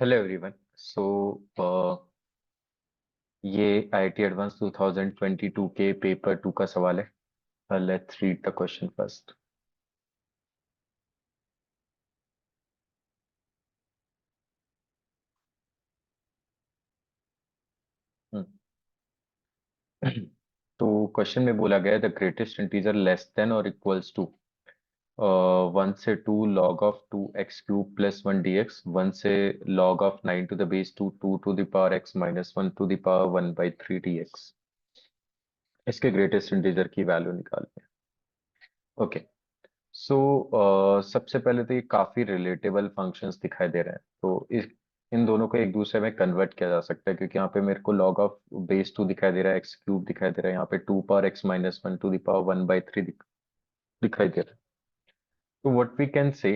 Hello everyone. सो ये IIT advance 2022 के paper 2 का सवाल है। Let's read the question first. तो क्वेश्चन में बोला गया है the greatest integer less than और इक्वल्स टू 1 से 2 log of 2x³ plus 1 dx, 1 से log of 9 to the base 2 2 to the power x - 1 to the power 1/3 dx। इसके greatest integer की वैल्यू निकालनी है। ओके। सो सबसे पहले तो ये काफी रिलेटेबल फंक्शंस दिखाई दे रहे हैं, तो इस इन दोनों को एक दूसरे में कन्वर्ट किया जा सकता है, क्योंकि यहाँ पे मेरे को log ऑफ base 2 दिखाई दे रहा है, x³ दिखाई दे रहा है, यहाँ पे 2 power x - 1 to the power 1/3 दिखाई दे रहा है। तो व्हाट वी कैन से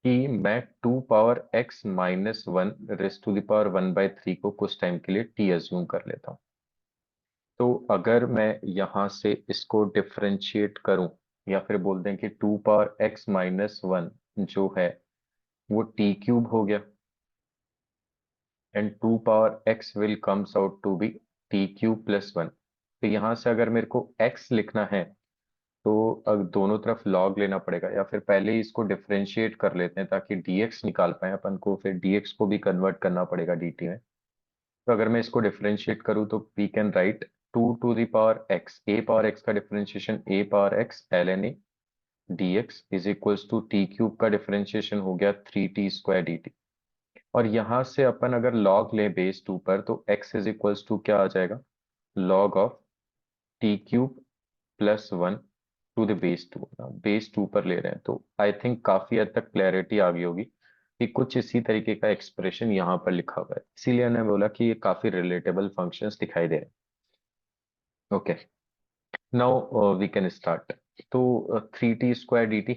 कि मैं 2 power x - 1 raise to the power 1/3 को कुछ टाइम के लिए t अज्यूम कर लेता हूँ। तो अगर मैं यहाँ से इसको डिफरेंशिएट करूं, या फिर बोल दें कि 2 power x - 1 जो है वो t³ हो गया, and 2 power x will comes out to be t³ + 1। तो यहाँ से अगर मेरे को x लिखना है तो दोनों तरफ log लेना पड़ेगा, या फिर पहले ही इसको डिफरेंशिएट कर लेते हैं ताकि dx निकाल पाए अपन को, फिर dx को भी कन्वर्ट करना पड़ेगा dt में। तो अगर मैं इसको डिफरेंशिएट करूँ तो we can write 2 to the power x, a power x का differentiation a power x ln a dx is equals to t³ का डिफरेंशिएशन हो गया 3t² dt। और यहां से अपन अगर log लें बेस 2 पर तो x इज इक्वल्स टू क्या आ जाएगा, log of t³ + 1 to the base 2। Base 2 पर ले रहे हैं, तो आई थिंक काफी हद तक क्लैरिटी आ गई होगी कि कुछ इसी तरीके का एक्सप्रेशन यहाँ पर लिखा हुआ है, इसीलिए मैंने बोला कि ये काफी रिलेटेबल फंक्शंस दिखाई दे रहे हैं। Okay, now we can start. तो 3t² dt,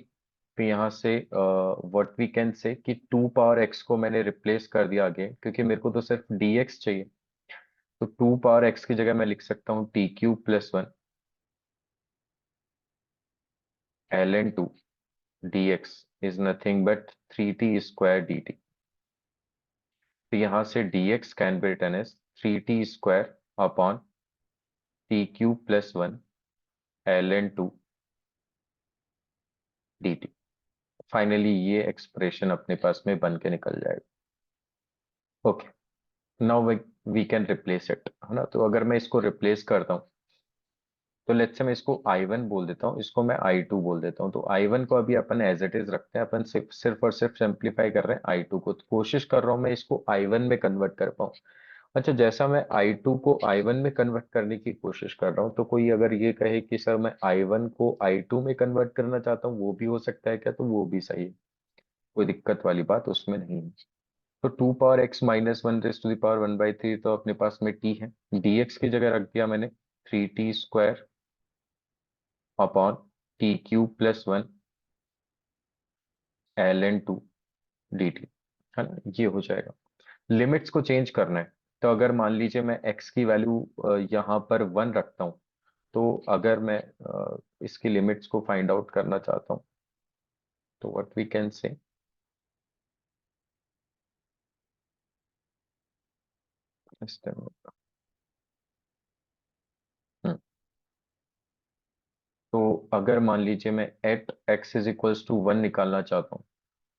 तो यहाँ से व्हाट वी कैन से कि 2 power x को मैंने रिप्लेस कर दिया आगे, क्योंकि मेरे को तो सिर्फ dx चाहिए। तो 2 power x की जगह मैं लिख सकता हूँ t³ + 1 ln 2 dx is nothing but 3t² dt। तो यहाँ से dx can be written as 3t² upon t³ + 1 ln 2 dt। Finally ये एक्सप्रेशन अपने पास में बन के निकल जाएगा। Okay, now we can replace it, है ना। तो अगर मैं इसको रिप्लेस करता हूँ तो लेट्स से मैं इसको I1 बोल देता हूँ, इसको मैं I2 बोल देता हूँ। तो I1 को अभी अपन एज इट इज रखते हैं, अपन सिर्फ और सिर्फ सिंप्लीफाई कर रहे हैं I2 को। तो कोशिश कर रहा हूँ मैं इसको I1 में कन्वर्ट कर पाऊँ। अच्छा, जैसा मैं I2 को I1 में कन्वर्ट करने की कोशिश कर रहा हूँ, तो कोई अगर ये कहे कि सर मैं I1 को I2 में कन्वर्ट करना चाहता हूँ, वो भी हो सकता है क्या? तो वो भी सही है, कोई दिक्कत वाली बात उसमें नहीं है। तो 2 power x - 1 raise to the power 1/3 तो अपने पास में t है, dx की जगह रख दिया मैंने 3t² upon t³ + 1 ln 2 dt, है ना। ये हो जाएगा। लिमिट्स को चेंज करना है, तो अगर मान लीजिए मैं x की वैल्यू यहाँ पर 1 रखता हूँ, तो अगर मैं इसकी लिमिट्स को फाइंड आउट करना चाहता हूँ तो व्हाट वी कैन से, इस टाइम तो अगर मान लीजिए मैं at x is equals to 1 निकालना चाहता हूँ,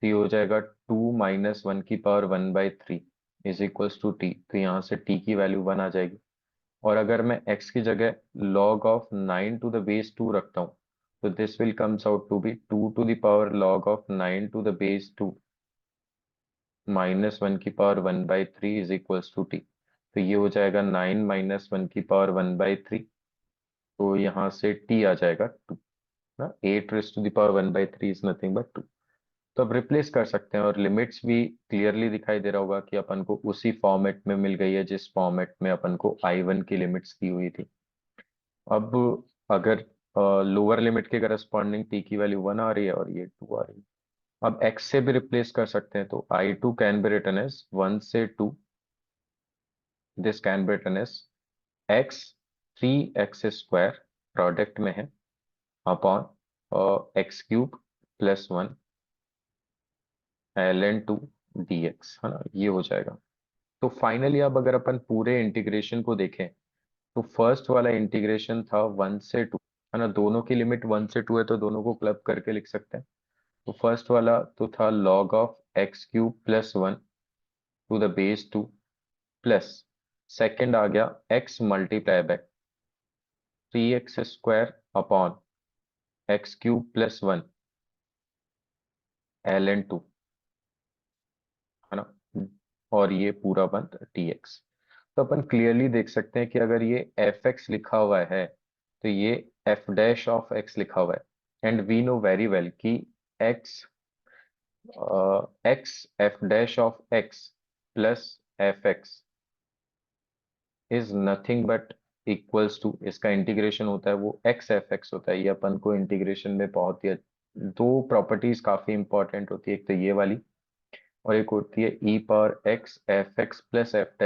तो ये हो जाएगा 2 - 1 की power 1/3 is equals to t। तो यहाँ से t की वैल्यू 1 आ जाएगी। और अगर मैं x की जगह log of 9 to the base 2 रखता हूँ, तो this will comes out to be 2 to the power log of 9 to the base 2 -1 की power 1/3 is equals to t। तो ये हो जाएगा 9 - 1 की पावर 1/3। तो यहाँ से t आ जाएगा 2 ना। 8 raise to the power 1/3 is nothing but 2। तो अब रिप्लेस कर सकते हैं, और लिमिट्स भी क्लियरली दिखाई दे रहा होगा कि अपन को उसी फॉर्मेट में मिल गई है जिस फॉर्मेट में अपन को I1 की लिमिट्स दी हुई थी। अब अगर लोअर लिमिट के करस्पॉन्डिंग t की वैल्यू 1 आ रही है और ये 2 आ रही है, अब x से भी रिप्लेस कर सकते हैं। तो I2 can be written as 1 से 2, this can be written as x 3x² product में है अपॉन x³ + 1 ln 2 dx, है ना, ये हो जाएगा। तो फाइनली अब अगर अपन पूरे इंटीग्रेशन को देखें तो फर्स्ट वाला इंटीग्रेशन था 1 से 2, है ना, दोनों की लिमिट 1 से 2 है तो दोनों को क्लब करके लिख सकते हैं। तो फर्स्ट वाला तो था log of x³ + 1 to the base 2 plus second आ गया x multiply by 3x² upon x³ + 1 ln 2, है ना, और ये पूरा बंद dx। तो अपन क्लियरली देख सकते हैं कि अगर ये fx लिखा हुआ है तो ये f' लिखा हुआ है, and we know very well कि x f' plus fx is nothing but equals to, इसका इंटीग्रेशन होता है वो x होता है। ये अपन को इंटीग्रेशन में बहुत ही दो प्रॉपर्टीज काफी इंपॉर्टेंट होती है, एक तो ये वाली और एक होती है e⁻x fx प्लस f',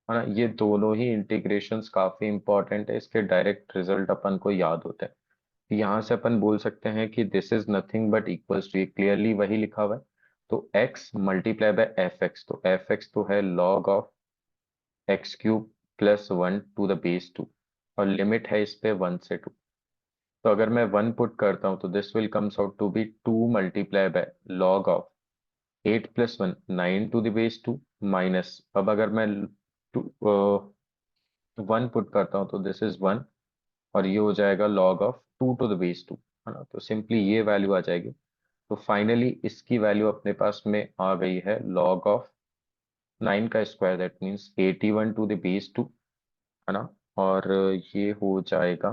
है ना। ये दोनों ही इंटीग्रेशंस काफी इंपॉर्टेंट है, इसके डायरेक्ट रिजल्ट अपन को याद होते हैं। यहाँ से अपन बोल सकते हैं कि this is nothing but equals to, ये क्लियरली वही लिखा हुआ है। तो x मल्टीप्लाई बाय fx, तो fx तो है log of x³ + 1 to the base 2, और लिमिट है इस पे 1 से 2। तो अगर मैं 1 पुट करता हूं तो this will comes out to be 2 multiply by log of 8 + 1 9 to the base 2 minus, अब अगर मैं 1 पुट करता हूँ तो दिस इज 1, और ये हो जाएगा log of 2 to the base 2, है ना। तो सिंपली ये वैल्यू आ जाएगी। तो फाइनली इसकी वैल्यू अपने पास में आ गई है log ऑफ 9 का square, that means 81 to the base 2, है ना, और ये हो जाएगा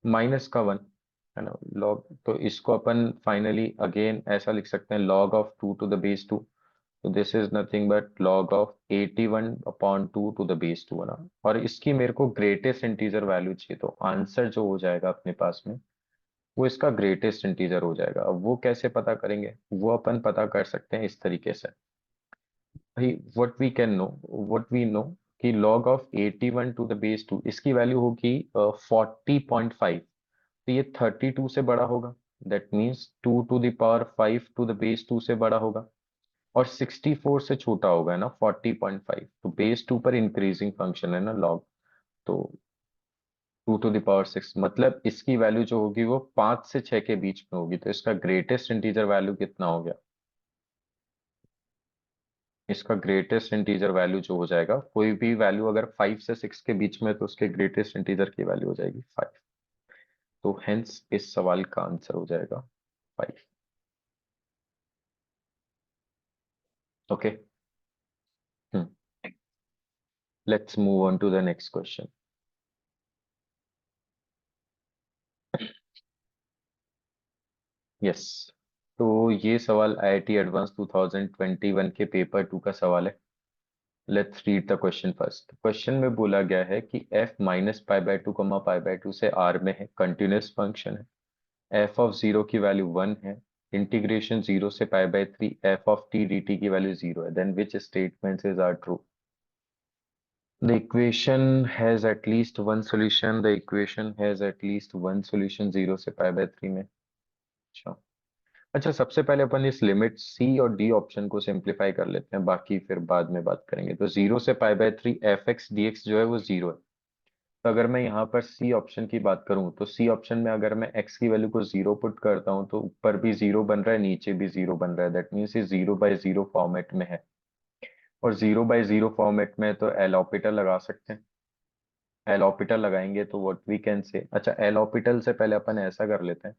-1, है ना। log, तो इसको अपन फाइनली अगेन ऐसा लिख सकते हैं log of 2 to the base 2, तो this is nothing but log of 81/2 to the base 2, है ना। और इसकी मेरे को ग्रेटेस्ट इंटीजर वैल्यू चाहिए, तो आंसर जो हो जाएगा अपने पास में वो इसका ग्रेटेस्ट इंटीजर हो जाएगा। अब वो कैसे पता करेंगे, वो अपन पता कर सकते हैं इस तरीके से। भाई व्हाट वी नो कि log of 81 to the base 2 इसकी वैल्यू होगी 40.5, तो ये 32 से बड़ा होगा, that means 2 to the power 5 to the base 2 से बड़ा होगा, और 64 से छोटा होगा, है ना, 40.5। तो बेस 2 पर इंक्रीजिंग फंक्शन है ना log, तो 2 टू द पावर 6, मतलब इसकी वैल्यू जो होगी वो 5 से 6 के बीच में होगी। तो इसका ग्रेटेस्ट इंटीजर वैल्यू कितना हो गया, इसका ग्रेटेस्ट इंटीजर वैल्यू जो हो जाएगा, कोई भी वैल्यू अगर 5 से 6 के बीच में है, तो उसके ग्रेटेस्ट इंटीजर की वैल्यू हो जाएगी 5। तो हेंस इस सवाल का आंसर हो जाएगा 5। Okay, let's move on to the next question. Yes, तो ये सवाल IIT एडवांस 2021 के पेपर 2 का सवाल है। Let's read the question first. Question में बोला गया है कि f-π/2, π/2 से r में है, कंटिन्यूअस फंक्शन है, f ऑफ 0 की वैल्यू 1 है, इंटीग्रेशन 0 से π/3 f ऑफ t dt की वैल्यू 0 है, then which statements is are true. The equation has at least one solution. The equation has at least one solution 0 से π/3 में। अच्छा, अच्छा, सबसे पहले अपन इस लिमिट सी और डी ऑप्शन को सिंप्लीफाई कर लेते हैं, बाकी फिर बाद में बात करेंगे। तो 0 से π/3 f(x) dx जो है वो 0 है। तो अगर मैं यहाँ पर सी ऑप्शन की बात करूँ तो सी ऑप्शन में अगर मैं x की वैल्यू को 0 पुट करता हूँ तो ऊपर भी 0 बन रहा है, नीचे भी 0 बन रहा है, दैट मीन्स ये 0/0 फॉर्मेट में है। और 0/0 फॉर्मेट में तो एल ऑपिटल लगा सकते हैं। एल ऑपिटल लगाएंगे तो व्हाट वी कैन से, अच्छा, एल ऑपिटल से पहले अपन ऐसा कर लेते हैं,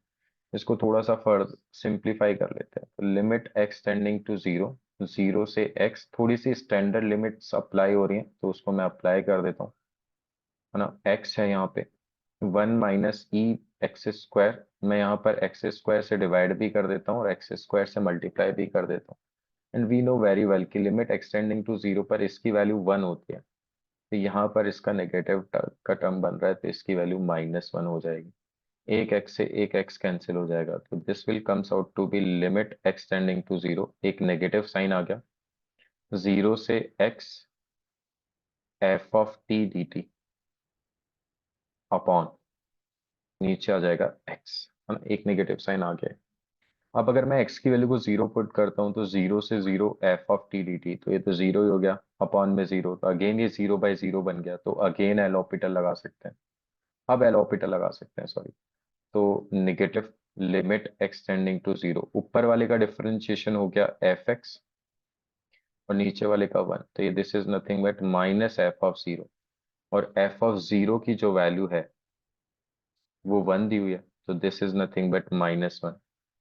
इसको थोड़ा सा फर्दर सिंप्लीफाई कर लेते हैं। तो लिमिट x टेंडिंग टू 0, 0 से x, थोड़ी सी स्टैंडर्ड लिमिट्स अप्लाई हो रही हैं तो उसको मैं अप्लाई कर देता हूँ, है ना। x है यहाँ पे 1 - e x², मैं यहाँ पर x² से डिवाइड भी कर देता हूँ और x² से मल्टीप्लाई भी कर देता हूँ। And we know very well कि लिमिट एक्सटेंडिंग टू 0 पर इसकी वैल्यू 1 होती है, तो यहाँ पर इसका नेगेटिव का टर्म बन रहा है, तो इसकी वैल्यू -1 हो जाएगी। एक x से एक x कैंसिल हो जाएगा, तो this will comes out to be limit extending to 0, एक नेगेटिव साइन आ गया, 0 से x f of t dt upon नीचे आ जाएगा x, है ना, एक नेगेटिव साइन आ गया है। अब अगर मैं x की वैल्यू को 0 पुट करता हूँ तो 0 से 0 F of T D T, तो ये तो 0 ही हो गया, अपॉन में 0, तो अगेन ये 0/0 बन गया, तो अगेन एल ऑपिटल लगा सकते हैं। अब एल ऑपिटल लगा सकते हैं, सॉरी। तो नेगेटिव लिमिट एक्सटेंडिंग टू 0, ऊपर वाले का डिफरेंशिएशन हो गया एफ एक्स और नीचे वाले का 1, तो ये this is nothing but minus F of 0, और एफ ऑफ 0 की जो वैल्यू है वो 1 दी हुई है, तो this is nothing but -1।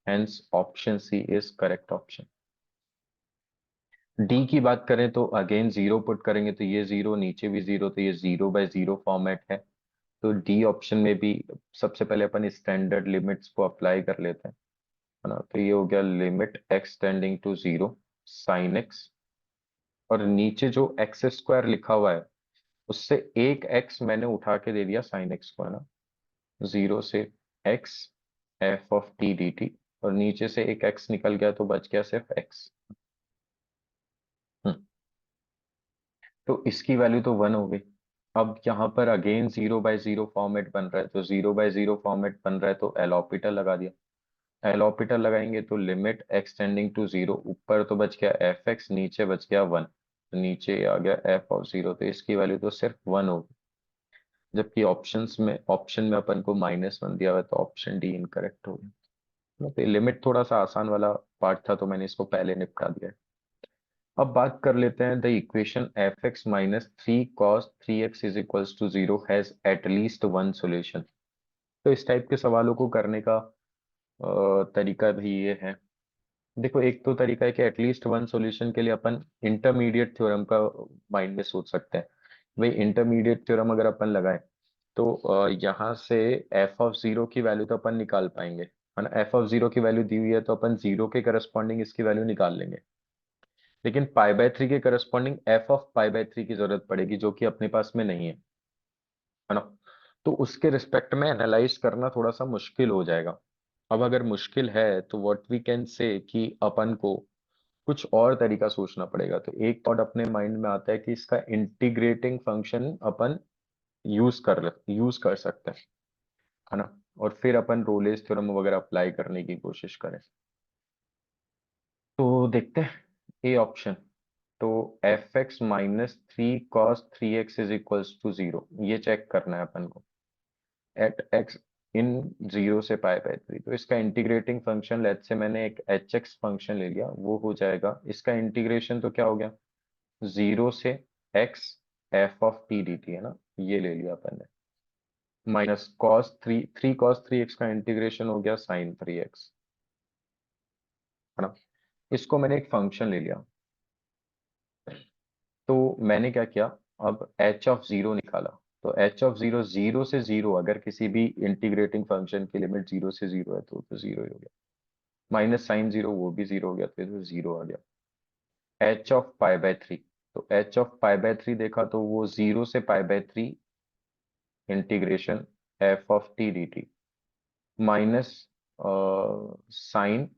Hence option C is correct option. D की बात करें तो अगेन 0 पुट करेंगे तो ये 0, नीचे भी 0, तो ये 0/0 फॉर्मेट है। तो डी ऑप्शन में भी सबसे पहले अपन स्टैंडर्ड लिमिट्स को अप्लाई कर लेते हैं, है ना। तो ये हो गया limit x tending to 0 sine x, और नीचे जो एक्स स्क्वायर लिखा हुआ है उससे एक एक्स मैंने उठा के दे दिया साइन एक्स को, है ना। 0 से x F of T D T, और नीचे से एक एक्स निकल गया तो बच गया सिर्फ एक्स। तो इसकी वैल्यू तो 1 हो गई। अब यहाँ पर अगेन 0/0 फॉर्मेट बन रहा है, तो 0/0 फॉर्मेट बन रहा है तो एल ऑपिटल लगा दिया। एल ऑपिटल लगाएंगे तो लिमिट एक्सटेंडिंग टू 0, ऊपर तो बच गया एफ एक्स, नीचे बच गया 1, तो नीचे आ गया एफ ऑफ 0, तो इसकी वैल्यू तो सिर्फ 1 होगी। जबकि ऑप्शन में अपन को -1 दिया हुआ है, तो ऑप्शन डी इनकरेक्ट हो गया। तो लिमिट थोड़ा सा आसान वाला पार्ट था, तो मैंने इसको पहले निपटा दिया है। अब बात कर लेते हैं, the equation f x minus three cos three x is equals to 0 has at least one solution. तो इस टाइप के सवालों को करने का तरीका भी ये है। देखो, एक तो तरीका है कि एटलीस्ट वन सॉल्यूशन के लिए अपन इंटरमीडिएट थ्योरम का माइंड में सोच सकते हैं। भाई इंटरमीडिएट थ्योरम अगर अपन लगाएं तो यहाँ से एफ ऑफ 0 की वैल्यू तो अपन निकाल पाएंगे, है ना। एफ ऑफ 0 की वैल्यू दी हुई है तो अपन 0 के करस्पॉन्डिंग इसकी वैल्यू निकाल लेंगे। लेकिन पाई/3 के करस्पॉन्डिंग एफ ऑफ पाई/3 की जरूरत पड़ेगी, जो कि अपने पास में नहीं है ना। तो उसके रिस्पेक्ट में एनालाइज करना थोड़ा सा मुश्किल हो जाएगा। अब अगर मुश्किल है तो व्हाट वी कैन से कि अपन को कुछ और तरीका सोचना पड़ेगा। तो एक थॉट अपने माइंड में आता है कि इसका इंटीग्रेटिंग फंक्शन अपन यूज कर सकते हैं, है ना। और फिर अपन रोलेस थ्योरम वगैरह अप्लाई करने की कोशिश करें। तो देखते हैं ए ऑप्शन। तो f x minus three cos three x is equals to 0, ये चेक करना है अपन को एट एक्स इन 0 से पाई/3। तो इसका इंटीग्रेटिंग फंक्शन, लेट्स से मैंने एक एच एक्स फंक्शन ले लिया, वो हो जाएगा इसका इंटीग्रेशन, तो क्या हो गया 0 से x F of T D T, है ना, ये ले लिया अपन ने। माइनस कॉस थ्री एक्स का इंटीग्रेशन हो गया साइन 3x, है ना। इसको मैंने एक फंक्शन ले लिया, तो मैंने क्या किया, अब एच ऑफ 0 निकाला। तो एच ऑफ 0, 0 से 0, अगर किसी भी इंटीग्रेटिंग फंक्शन की लिमिट 0 से 0 है तो 0 ही हो गया। माइनस साइन 0, वो भी 0 हो गया, तो ये तो 0 आ गया। एच ऑफ पाई/3, तो एच ऑफ पाई/3 देखा तो वो 0 से पाई/3 integration F of T D T minus sine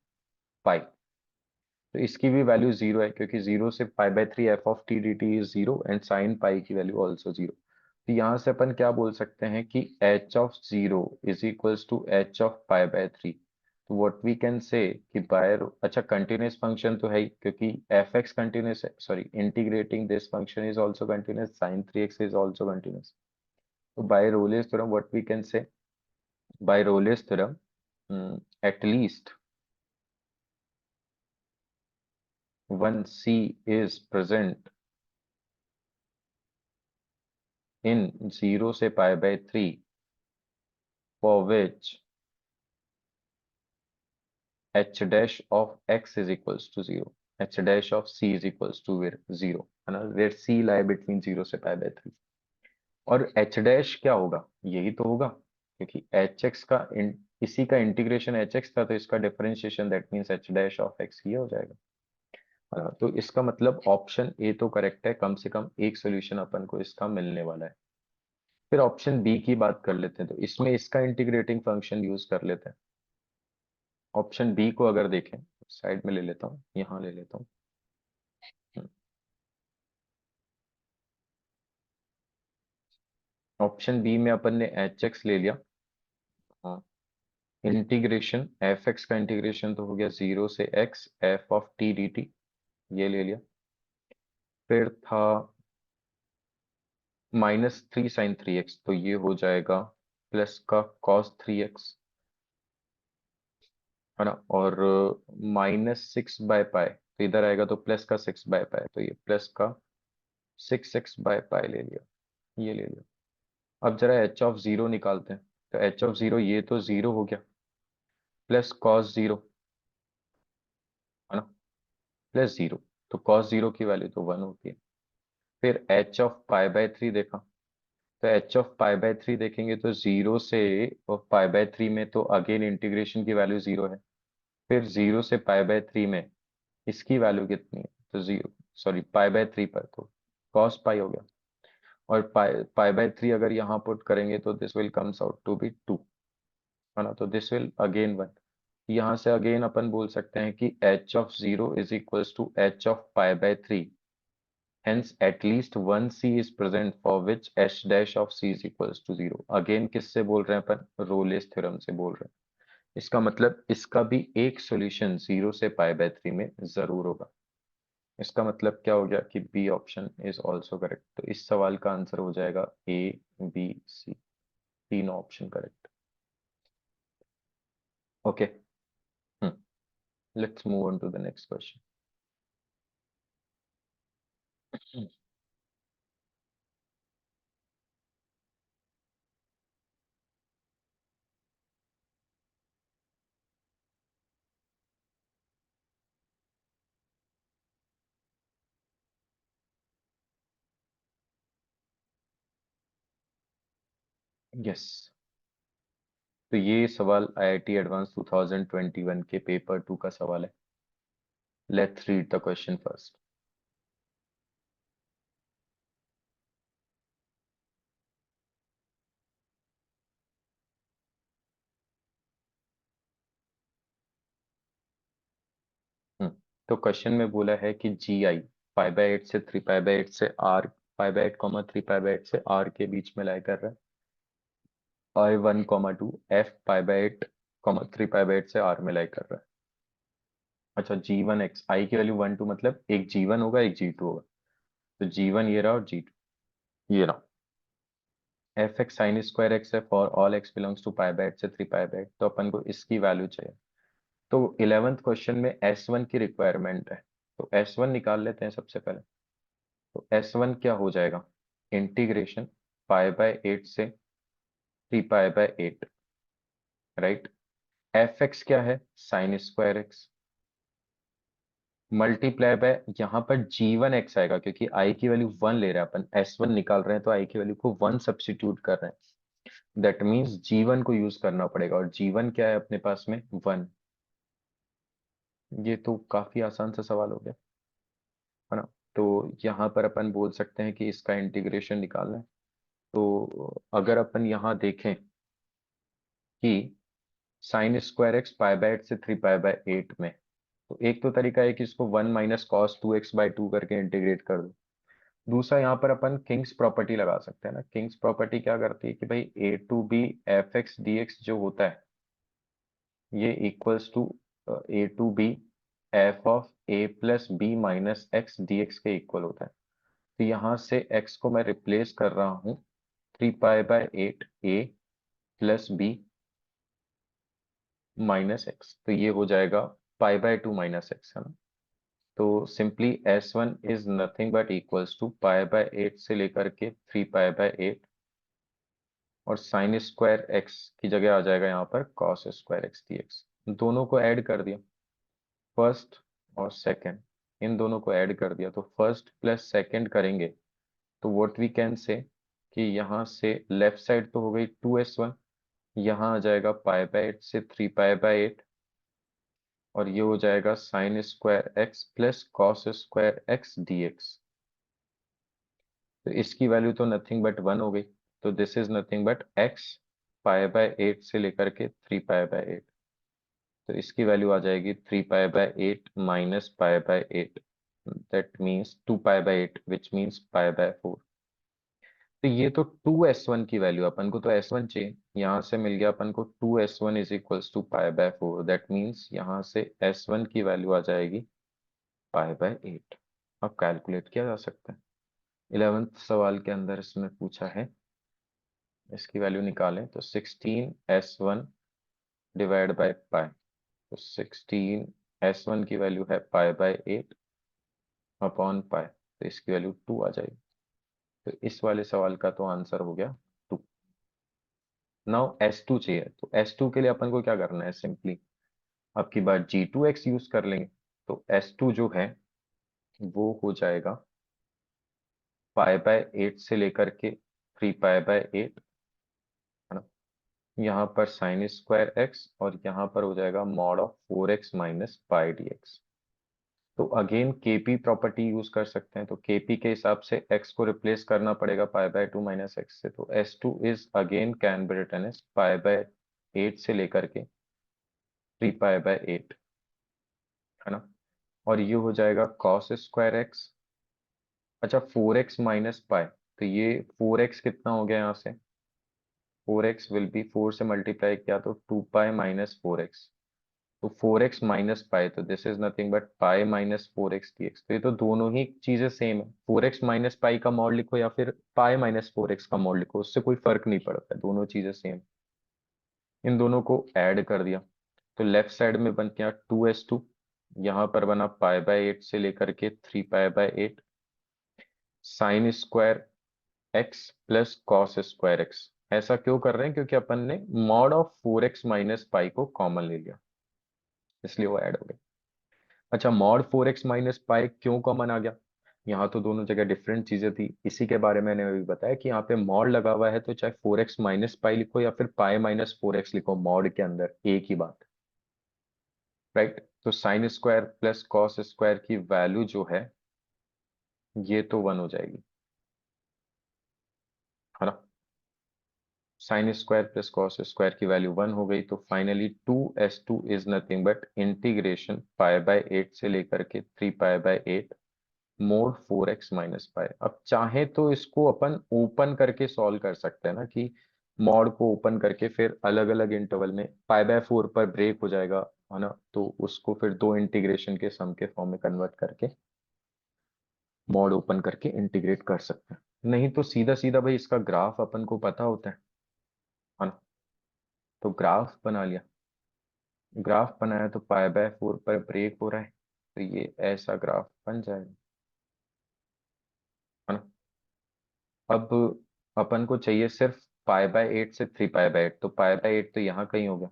pi. तो इसकी भी वैल्यू 0 है, क्योंकि 0 से पाई/3 F of T D T is 0 and sine pi की वैल्यू ऑल्सो 0। तो यहाँ से अपन क्या बोल सकते हैं कि H of 0 is equals to H of पाई/3। तो व्हाट वी कैन से कि बाय, अच्छा कंटिन्यूस फंक्शन तो है ही, क्योंकि एफ एक्स कंटिन्यूस है, sorry integrating this function is also continuous, sine 3x is also continuous. तो by Rolle's theorem what we can say, by Rolle's theorem at least one C is present in 0 से पाई/3 for which h dash of x is equals to 0, h dash of c is equals to where 0, है ना, where c lie between 0 से पाई/3। और h dash क्या होगा, यही तो होगा, क्योंकि hx का इसी का इंटीग्रेशन hx था, तो इसका differentiation that means h dash of x ये हो जाएगा। तो इसका मतलब ऑप्शन ए तो करेक्ट है, कम से कम एक सोल्यूशन अपन को इसका मिलने वाला है। फिर ऑप्शन बी की बात कर लेते हैं, तो इसमें इसका इंटीग्रेटिंग फंक्शन यूज कर लेते हैं। ऑप्शन बी को अगर देखें, साइड में ले लेता हूँ, यहाँ ले लेता हूँ। ऑप्शन बी में अपन ने एच एक्स ले लिया, हाँ, इंटीग्रेशन एफ एक्स का इंटीग्रेशन तो हो गया 0 से x F of T D T, ये ले लिया। फिर था -3 sin 3x, तो ये हो जाएगा प्लस का cos 3x, है ना। और -6/π, तो इधर आएगा तो प्लस का 6/π, तो ये प्लस का 6x/π ले लिया, ये ले लिया। अब जरा एच ऑफ जीरो निकालते हैं, तो एच ऑफ जीरो ये तो जीरो हो गया, प्लस कॉस जीरो, है ना, प्लस जीरो, तो कॉस जीरो की वैल्यू तो 1 होती है। फिर एच ऑफ π/3 देखा, तो एच ऑफ π/3 देखेंगे तो जीरो से और π/3 में तो अगेन इंटीग्रेशन की वैल्यू जीरो है। फिर जीरो से π/3 में इसकी वैल्यू कितनी है, तो जीरो, सॉरी π/3 पर तो cos पाई हो गया। और π/3 अगर यहाँ पुट करेंगे तो this will comes out to be 2, है ना, तो दिस विल अगेन 1। यहाँ से अगेन अपन बोल सकते हैं कि H of zero is equals to H of π/3, hence at least one c is present for which h dash of c is equals to 0। Again किससे बोल रहे हैं अपन, रोलेस थ्योरम से बोल रहे हैं। इसका मतलब इसका भी एक सॉल्यूशन 0 से π/3 में जरूर होगा। इसका मतलब क्या हो गया कि B option is also correct. तो इस सवाल का आंसर हो जाएगा ए बी सी, तीनों option correct. Okay, let's move on to the next question. Yes, तो ये सवाल आईआईटी एडवांस 2021 के पेपर 2 का सवाल है। Let's read the question first. तो क्वेश्चन में बोला है कि जी आई π/8 से 3π/8 से आर, π/8 3π/8 से आर के बीच में लाई कर रहा है। I1 2 एफ π/8 3π/8 से आर में लाई कर रहा है। अच्छा, G1 x, आई की वैल्यू 1 2 मतलब एक G1 होगा एक G2 होगा, तो G1 ये रहा और G2 ये रहा। F X sine square X है for all X belongs to π/8 से 3π/8, तो अपन को इसकी वैल्यू चाहिए। तो 11th क्वेश्चन में S1 की रिक्वायरमेंट है, तो S1 निकाल लेते हैं सबसे पहले। तो S1 क्या हो जाएगा, इंटीग्रेशन π/8 से 3π/8, राइट। एफ एक्स क्या है, sign square x, multiply by यहाँ पर G1 x आएगा, क्योंकि आई की वैल्यू 1 ले रहे हैं अपन, S1 निकाल रहे हैं तो आई की वैल्यू को 1 सब्स्टिट्यूट कर रहे हैं। दैट मीन्स G1 को यूज करना पड़ेगा, और G1 क्या है अपने पास में 1। ये तो काफी आसान सा सवाल हो गया, है ना। तो यहाँ पर अपन बोल सकते हैं कि इसका इंटीग्रेशन निकालना है। तो अगर अपन यहाँ देखें कि साइन स्क्वायर एक्स π/8 से 3π/8 में, तो एक तो तरीका है कि इसको 1 माइनस कॉस 2x/2 करके इंटीग्रेट कर दो। दूसरा यहाँ पर अपन किंग्स प्रॉपर्टी लगा सकते हैं ना। किंग्स प्रॉपर्टी क्या करती है कि भाई A to B F X D X जो होता है, ये equals to A to B F of A plus B minus X D X के इक्वल होता है। तो यहाँ से x को मैं रिप्लेस कर रहा हूँ 3π/8 ए प्लस बी माइनस एक्स, तो ये हो जाएगा π/2 माइनस एक्स, है ना। तो simply S1 is nothing but equals to π/8 से लेकर के 3π/8, और साइन स्क्वायर एक्स की जगह आ जाएगा यहाँ पर cos square x D x. दोनों को ऐड कर दिया, फर्स्ट और सेकंड, इन दोनों को ऐड कर दिया, तो फर्स्ट प्लस सेकंड करेंगे तो व्हाट वी कैन से कि यहाँ से लेफ्ट साइड तो हो गई 2S1, यहाँ आ जाएगा π/8 से 3π/8, और ये हो जाएगा sign square X plus cos square x D x. तो इसकी वैल्यू तो नथिंग बट 1 हो गई, तो this is nothing but x π/8 से लेकर के 3π/8, तो इसकी वैल्यू आ जाएगी 3π/8 minus π/8, that means 2π/8 which means π/4। तो ये तो 2s1 की वैल्यू, अपन को तो s1 चाहिए, यहाँ से मिल गया अपन को 2s1 is equals to π/4। That means यहाँ से s1 की वैल्यू आ जाएगी π/8। अब कैलकुलेट किया जा सकता है। 11th सवाल के अंदर इसमें पूछा है, इसकी वैल्यू निकालें तो 16s1 डिवाइड बाय पाई, तो 16s1 की वैल्यू है π/8 अपॉन पाई, तो इसकी वैल्यू 2 आ जाएगी। तो इस वाले सवाल का तो आंसर हो गया 2। नाउ S2 चाहिए, तो S2 के लिए अपन को क्या करना है, सिंपली अब की बार G2x यूज कर लेंगे। तो S2 जो है वो हो जाएगा π/8 से लेकर के 3π/8, है ना। यहाँ पर साइन स्क्वायर एक्स और यहाँ पर हो जाएगा mod of 4x minus pi dx। तो अगेन केपी प्रॉपर्टी यूज कर सकते हैं, तो केपी के हिसाब से x को रिप्लेस करना पड़ेगा π/2 माइनस एक्स से। तो S2 is again can be written as π/8 से लेकर के 3π/8, है ना। और ये हो जाएगा cos स्क्वायर एक्स, अच्छा 4x माइनस पाई, तो ये 4x कितना हो गया यहाँ से, 4x विल बी 4 से मल्टीप्लाई किया तो 2π माइनस 4x, तो 4x माइनस पाई, तो this is nothing but pi minus 4x dx। तो ये तो दोनों ही चीजें सेम है, 4x माइनस पाई का मॉड लिखो या फिर पाई माइनस 4x का मॉड लिखो, उससे कोई फर्क नहीं पड़ता है, दोनों चीजें सेम। इन दोनों को ऐड कर दिया तो लेफ्ट साइड में बन गया 2s2, यहाँ पर बना π/8 से लेकर के 3π/8 sine square X plus cos square X. ऐसा क्यों कर रहे हैं, क्योंकि अपन ने mod of 4x minus pi को कॉमन ले लिया, इसलिए वो ऐड हो गया। अच्छा मॉड 4x माइनस पाई क्यों कॉमन आ गया, यहाँ तो दोनों जगह डिफरेंट चीजें थी, इसी के बारे में मैंने अभी बताया कि यहाँ पे मॉड लगा हुआ है, तो चाहे 4x माइनस पाई लिखो या फिर पाई माइनस 4x लिखो, मॉड के अंदर एक ही बात, राइट। तो sine square plus cos square की वैल्यू जो है ये तो 1 हो जाएगी, है ना। Sine square plus cos square की वैल्यू 1 हो गई, तो finally 2s2 is nothing but integration π/8 से लेकर के 3π/8 मोड 4x माइनस पाई। अब चाहे तो इसको अपन ओपन करके सॉल्व कर सकते हैं ना, कि मॉड को ओपन करके फिर अलग अलग इंटरवल में π/4 पर ब्रेक हो जाएगा, है ना, तो उसको फिर दो इंटीग्रेशन के सम के फॉर्म में कन्वर्ट करके मॉड ओपन करके इंटीग्रेट कर सकते हैं। नहीं तो सीधा सीधा भाई इसका ग्राफ अपन को पता होता है ना। तो ग्राफ बना लिया, ग्राफ बनाया तो π/4 पर ब्रेक हो रहा है, तो ये ऐसा ग्राफ बन जाएगा, है ना। अब अपन को चाहिए सिर्फ π/8 से 3π/8, तो π/8 तो यहाँ कहीं हो गया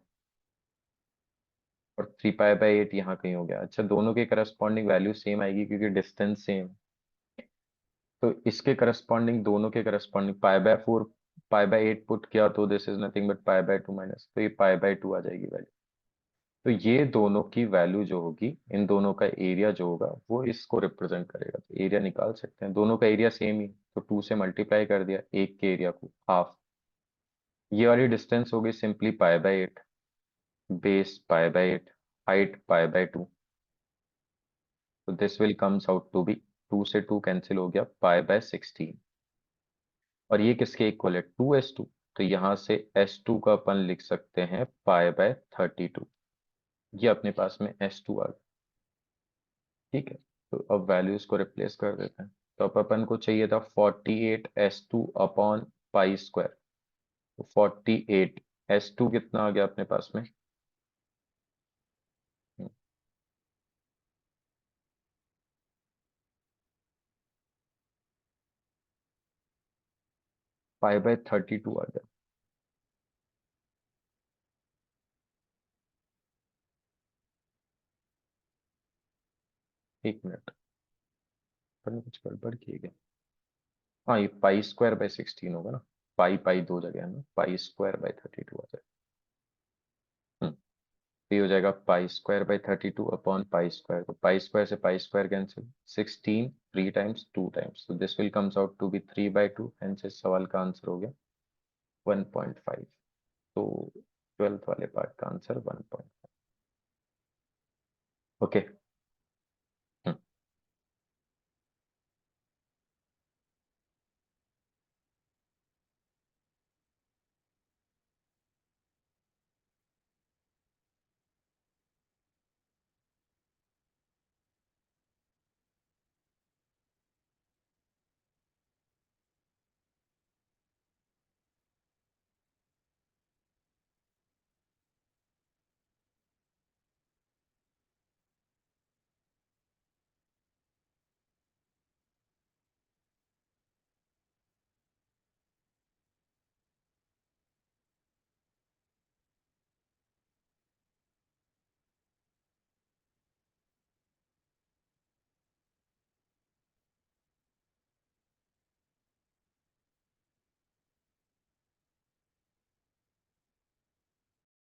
और 3π/8 यहाँ कहीं हो गया। अच्छा दोनों के करस्पॉन्डिंग वैल्यू सेम आएगी क्योंकि डिस्टेंस सेम, तो इसके करस्पॉन्डिंग दोनों के करस्पॉन्डिंग π/4 π/8 पुट किया तो this is nothing but π/2 minus, तो ये π/2 आ जाएगी वैल्यू। तो ये दोनों की वैल्यू जो होगी, इन दोनों का एरिया जो होगा वो इसको रिप्रेजेंट करेगा, तो एरिया निकाल सकते हैं, दोनों का एरिया सेम ही, तो 2 से मल्टीप्लाई कर दिया एक के एरिया को हाफ। ये वाली डिस्टेंस हो गई सिंपली π/8, बेस π/8, हाइट π/2, तो this will comes out to be 2 से 2 कैंसिल हो गया π/16, और ये किसके इक्वल है 2s2, तो यहाँ से s2 का अपन लिख सकते हैं π/32। ये अपने पास में s2 आ गया, ठीक है। तो अब वैल्यूज को रिप्लेस कर देते हैं, तो अब अपन को चाहिए था 48s2 अपॉन पाई स्क्वायर, तो 48s2 कितना आ गया अपने पास में, π/32 आ गया। एक मिनट, पर कुछ गड़बड़ किए गए, हाँ ये π²/16 होगा ना, पाई पाई दो जगह है ना, π²/32 आ जाएगा। तो ये हो जाएगा π²/32 अपॉन पाई स्क्वायर, तो पाई स्क्वायर से pi square cancel, 16 3 times 2 times, तो this will comes out to be 3/2, hence इस सवाल का आंसर हो गया 1.5। तो 12th वाले पार्ट का आंसर 1.5। ओके।